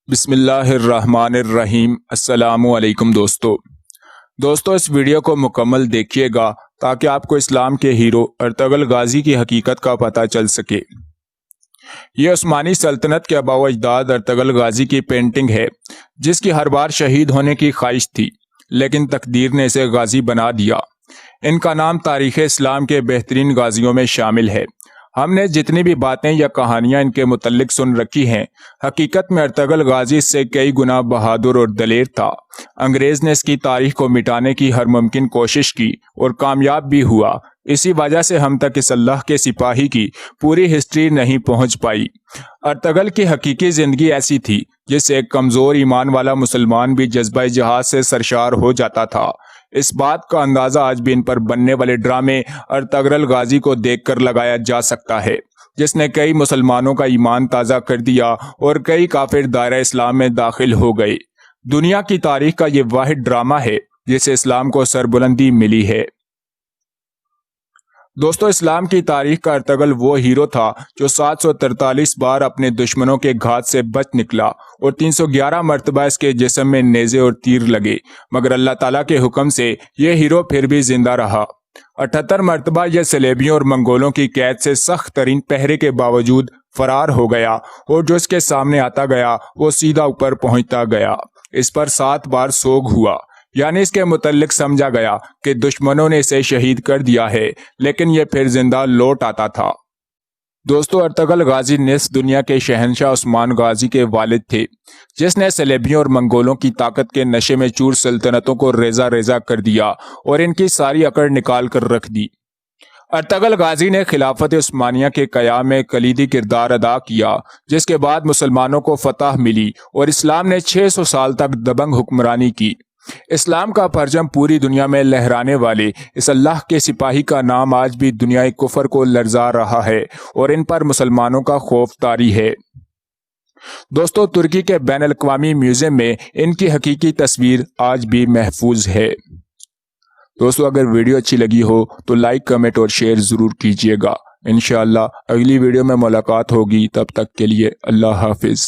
بسم اللہ الرحمن الرحیم۔ السلام علیکم دوستو اس ویڈیو کو مکمل دیکھیے گا تاکہ آپ کو اسلام کے ہیرو ارطغرل غازی کی حقیقت کا پتہ چل سکے۔ یہ عثمانی سلطنت کے آباء و اجداد ارطغرل غازی کی پینٹنگ ہے جس کی ہر بار شہید ہونے کی خواہش تھی، لیکن تقدیر نے اسے غازی بنا دیا۔ ان کا نام تاریخ اسلام کے بہترین غازیوں میں شامل ہے۔ ہم نے جتنی بھی باتیں یا کہانیاں ان کے متعلق سن رکھی ہیں، حقیقت میں ارطغرل غازی اس سے کئی گنا بہادر اور دلیر تھا۔ انگریز نے اس کی تاریخ کو مٹانے کی ہر ممکن کوشش کی اور کامیاب بھی ہوا۔ اسی وجہ سے ہم تک اس اللہ کے سپاہی کی پوری ہسٹری نہیں پہنچ پائی۔ ارطغرل کی حقیقی زندگی ایسی تھی جس سے ایک کمزور ایمان والا مسلمان بھی جذبہ جہاد سے سرشار ہو جاتا تھا۔ اس بات کا اندازہ آج بھی ان پر بننے والے ڈرامے ارطغرل غازی کو دیکھ کر لگایا جا سکتا ہے، جس نے کئی مسلمانوں کا ایمان تازہ کر دیا اور کئی کافر دائرہ اسلام میں داخل ہو گئے۔ دنیا کی تاریخ کا یہ واحد ڈرامہ ہے جسے اسلام کو سربلندی ملی ہے۔ اسلام کی تاریخ کا ارطغرل وہ ہیرو تھا جو 743 بار اپنے دشمنوں کے گھات سے بچ نکلا اور 311 مرتبہ اس کے جسم میں نیزے اور تیر لگے، مگر اللہ تعالیٰ کے حکم سے یہ ہیرو پھر بھی زندہ رہا۔ 78 مرتبہ یہ صلیبیوں اور منگولوں کی قید سے سخت ترین پہرے کے باوجود فرار ہو گیا اور جو اس کے سامنے آتا گیا وہ سیدھا اوپر پہنچتا گیا۔ اس پر 7 بار سوگ ہوا، یعنی اس کے متعلق سمجھا گیا کہ دشمنوں نے اسے شہید کر دیا ہے، لیکن یہ پھر زندہ لوٹ آتا تھا۔ ارطغرل غازی نصف دنیا کے شہنشاہ عثمان غازی کے والد تھے، جس نے صلیبیوں اور منگولوں کی طاقت کے نشے میں چور سلطنتوں کو ریزہ ریزہ کر دیا اور ان کی ساری اکڑ نکال کر رکھ دی۔ ارطغرل غازی نے خلافت عثمانیہ کے قیام میں کلیدی کردار ادا کیا، جس کے بعد مسلمانوں کو فتح ملی اور اسلام نے 600 سال تک دبنگ حکمرانی کی۔ اسلام کا پرچم پوری دنیا میں لہرانے والے اس اللہ کے سپاہی کا نام آج بھی دنیا کفر کو لرزا رہا ہے اور ان پر مسلمانوں کا خوف طاری ہے۔ ترکی کے بین الاقوامی میوزیم میں ان کی حقیقی تصویر آج بھی محفوظ ہے۔ اگر ویڈیو اچھی لگی ہو تو لائک، کمنٹ اور شیئر ضرور کیجیے گا۔ انشاءاللہ اگلی ویڈیو میں ملاقات ہوگی، تب تک کے لیے اللہ حافظ۔